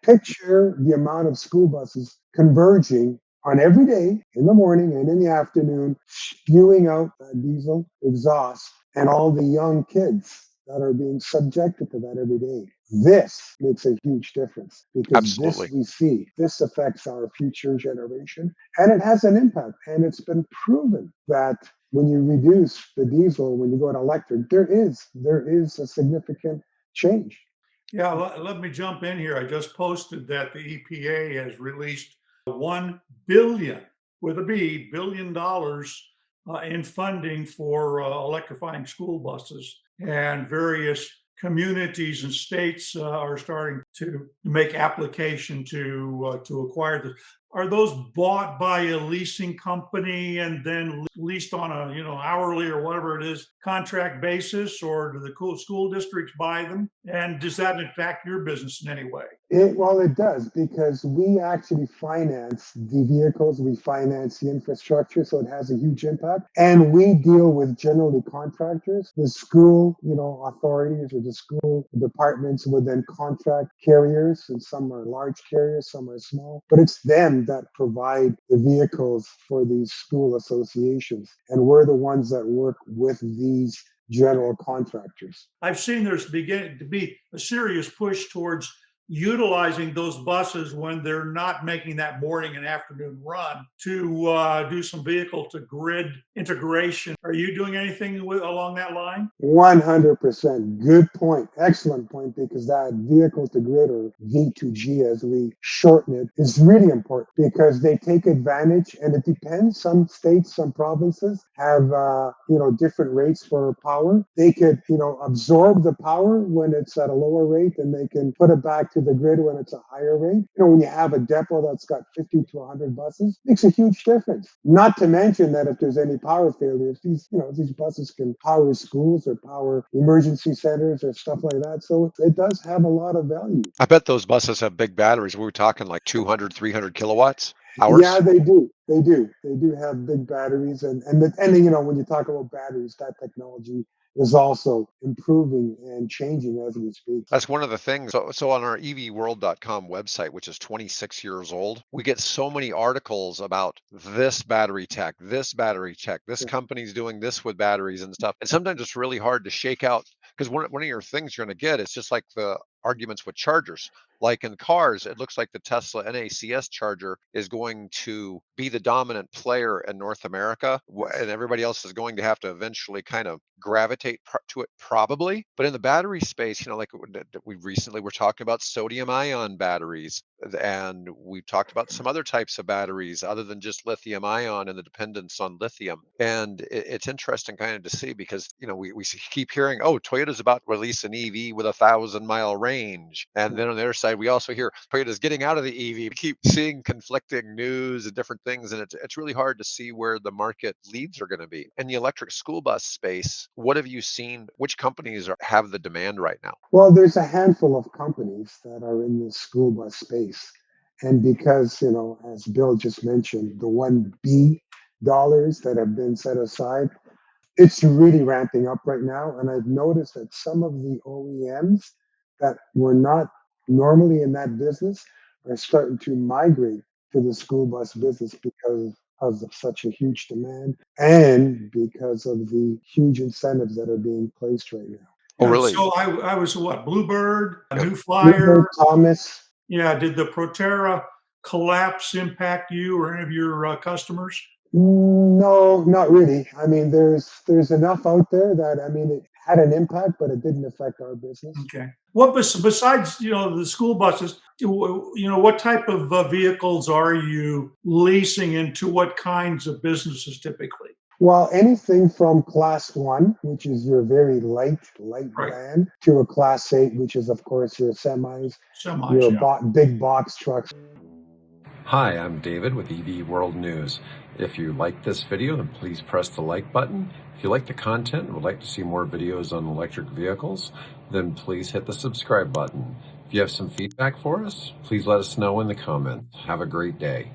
Picture the amount of school buses converging on every day in the morning and in the afternoon, spewing out that diesel exhaust and all the young kids that are being subjected to that every day. This makes a huge difference because this Absolutely. we see, this affects our future generation and it has an impact. And it's been proven that when you reduce the diesel, when you go to electric, there is a significant change. Yeah, let me jump in here. I just posted that the EPA has released 1 billion with a B billion dollars in funding for electrifying school buses, and various communities and states are starting to make application to acquire this. Are those bought by a leasing company and then leased on a hourly or whatever it is contract basis, or do the school districts buy them? And does that impact your business in any way? Well, it does because we actually finance the vehicles, we finance the infrastructure, so it has a huge impact. And we deal with generally contractors. The school, authorities or the school departments would then contract carriers, and some are large carriers, some are small. But it's them that provide the vehicles for these school associations, and we're the ones that work with these general contractors. I've seen there's beginning to be a serious push towards utilizing those buses when they're not making that morning and afternoon run to do some vehicle to grid integration. Are you doing anything along that line? 100%. Good point. Excellent point, because that vehicle to grid, or V2G as we shorten it, is really important because they take advantage, and it depends. Some states, some provinces have, different rates for power. They could, absorb the power when it's at a lower rate, and they can put it back to the grid when it's a higher rate. When you have a depot that's got 50 to 100 buses, makes a huge difference. Not to mention that if there's any power failures, these buses can power schools or power emergency centers or stuff like that. So it does have a lot of value. I bet those buses have big batteries. We were talking like 200, 300 kilowatts Yeah, hours. they do. They do have big batteries, and when you talk about batteries, that technology is also improving and changing as we speak. That's one of the things. So on our EVWorld.com website, which is 26 years old, we get so many articles about this battery tech, this company's doing this with batteries and stuff. And sometimes it's really hard to shake out, because one of your things you're going to get is just like the arguments with chargers. Like in cars, it looks like the Tesla NACS charger is going to be the dominant player in North America, and everybody else is going to have to eventually kind of gravitate to it probably. But in the battery space, like we recently were talking about sodium ion batteries, and we've talked about some other types of batteries other than just lithium ion and the dependence on lithium. And it's interesting kind of to see, because we keep hearing, oh, Toyota's about to release an EV with 1,000-mile range, and then on the other side we also hear Toyota's getting out of the EV. We keep seeing conflicting news and different things, and it's really hard to see where the market leads are going to be. In the electric school bus space, what have you seen? Which companies have the demand right now? Well, there's a handful of companies that are in the school bus space. And because, as Bill just mentioned, the $1 billion that have been set aside, it's really ramping up right now. And I've noticed that some of the OEMs that were not normally in that business are starting to migrate to the school bus business because of such a huge demand and because of the huge incentives that are being placed right now. Oh, Yeah, really? so I was what, Bluebird, a Yep. New Flyer. Gilbert Thomas. Yeah, did the Proterra collapse impact you or any of your customers? No, not really. I mean, there's enough out there that it had an impact, but it didn't affect our business. Okay. What besides the school buses? What type of vehicles are you leasing into? What kinds of businesses typically? Well, anything from class one, which is your very light Right. van, to a class eight, which is of course your semis, Semis. your Yeah. big box trucks. Hi, I'm David with EV World News. If you like this video, then please press the like button. If you like the content and would like to see more videos on electric vehicles, then please hit the subscribe button. If you have some feedback for us, please let us know in the comments. Have a great day.